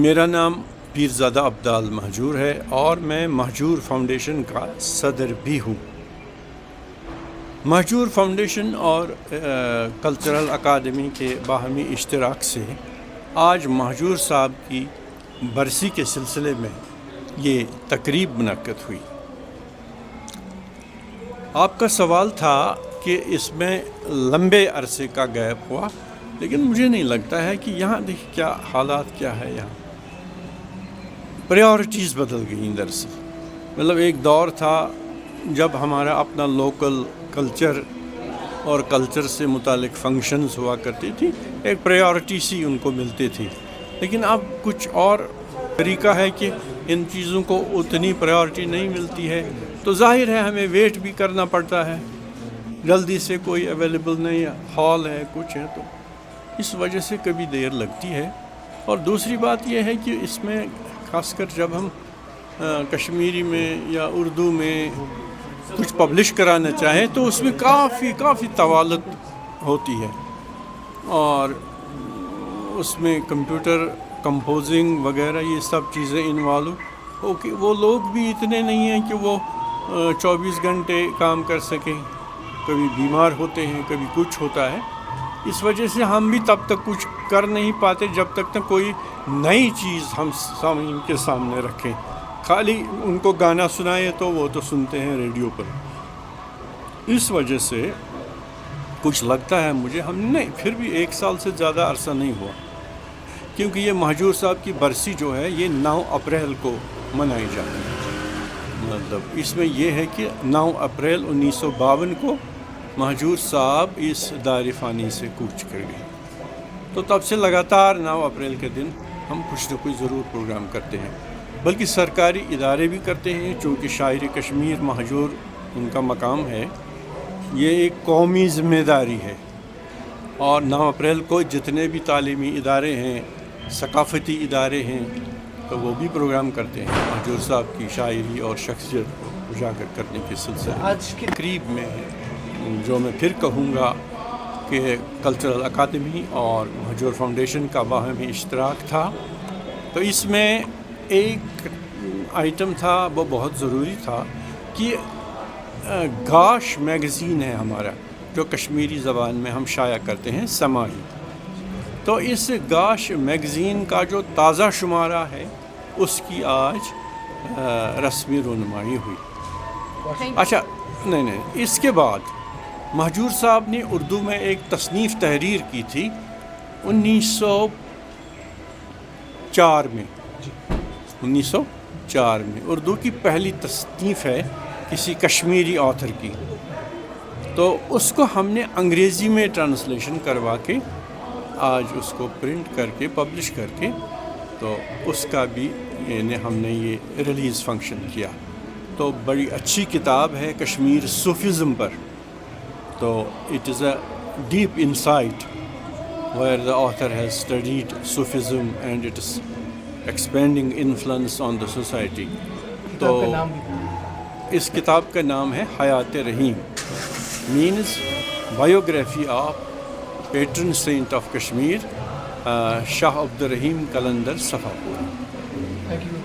میرا نام پیرزادہ عبدال مہجور ہے اور میں مہجور فاؤنڈیشن کا صدر بھی ہوں۔ مہجور فاؤنڈیشن اور کلچرل اکیڈمی کے باہمی اشتراک سے آج مہجور صاحب کی برسی کے سلسلے میں یہ تقریب منعقد ہوئی۔ آپ کا سوال تھا کہ اس میں لمبے عرصے کا گیپ ہوا، لیکن مجھے نہیں لگتا ہے کہ یہاں دیکھیں کیا حالات کیا ہے، یہاں پریورٹیز بدل گئیں۔ دراصل مطلب ایک دور تھا جب ہمارا اپنا لوکل کلچر اور کلچر سے متعلق فنکشنز ہوا کرتی تھی، ایک پریورٹی سی ان کو ملتی تھی، لیکن اب کچھ اور طریقہ ہے کہ ان چیزوں کو اتنی پریورٹی نہیں ملتی ہے، تو ظاہر ہے ہمیں ویٹ بھی کرنا پڑتا ہے، جلدی سے کوئی اویلیبل نہیں ہال ہے کچھ ہے، تو اس وجہ سے کبھی دیر لگتی ہے۔ اور دوسری بات یہ ہے کہ اس میں خاص کر جب ہم کشمیری میں یا اردو میں کچھ پبلش کرانا چاہیں تو اس میں کافی طوالت ہوتی ہے، اور اس میں کمپیوٹر کمپوزنگ وغیرہ یہ سب چیزیں انوالو ہو کہ وہ لوگ بھی اتنے نہیں ہیں کہ وہ 24 گھنٹے کام کر سکیں، کبھی بیمار ہوتے ہیں، کبھی کچھ ہوتا ہے، اس وجہ سے ہم بھی تب تک کچھ کر نہیں پاتے جب تک کوئی نئی چیز ہم سامعین کے سامنے رکھیں۔ خالی ان کو گانا سنائے تو وہ تو سنتے ہیں ریڈیو پر، اس وجہ سے کچھ لگتا ہے مجھے ہم نہیں، پھر بھی 1 سال سے زیادہ عرصہ نہیں ہوا، کیونکہ یہ مہجور صاحب کی برسی جو ہے یہ 9 اپریل کو منائی جاتی ہے۔ مطلب اس میں یہ ہے کہ 9 اپریل 1952 کو مہجور صاحب اس دار فانی سے کوچ کر گئے، تو تب سے لگاتار 9 اپریل کے دن ہم کچھ نہ کچھ ضرور پروگرام کرتے ہیں، بلکہ سرکاری ادارے بھی کرتے ہیں، چونکہ شاعر کشمیر مہجور ان کا مقام ہے، یہ ایک قومی ذمہ داری ہے، اور 9 اپریل کو جتنے بھی تعلیمی ادارے ہیں، ثقافتی ادارے ہیں، تو وہ بھی پروگرام کرتے ہیں مہجور صاحب کی شاعری اور شخصیت کو اجاگر کرنے کے سلسلے میں۔ آج کے تقریب میں جو میں پھر کہوں گا کہ کلچرل اکیڈمی اور مہجور فاؤنڈیشن کا باہمی اشتراک تھا، تو اس میں ایک آئٹم تھا وہ بہت ضروری تھا کہ گاش میگزین ہے ہمارا جو کشمیری زبان میں ہم شائع کرتے ہیں سماعی، تو اس گاش میگزین کا جو تازہ شمارہ ہے اس کی آج رسمی رونمائی ہوئی۔ اچھا نہیں، اس کے بعد مہجور صاحب نے اردو میں ایک تصنیف تحریر کی تھی 1904 میں، 1904 میں اردو کی پہلی تصنیف ہے کسی کشمیری آتھر کی، تو اس کو ہم نے انگریزی میں ٹرانسلیشن کروا کے آج اس کو پرنٹ کر کے پبلش کر کے تو اس کا بھی یعنی ہم نے یہ ریلیز فنکشن کیا. تو بڑی اچھی کتاب ہے کشمیر صوفیزم پر. تو it is a deep insight where the author has studied Sufism and its expanding influence on the society. تو اس کتاب کا نام ہے حیات رحیم, means biography of patron saint of Kashmir, Shah Abdul Rahim Qalandar Safapur. Thank you.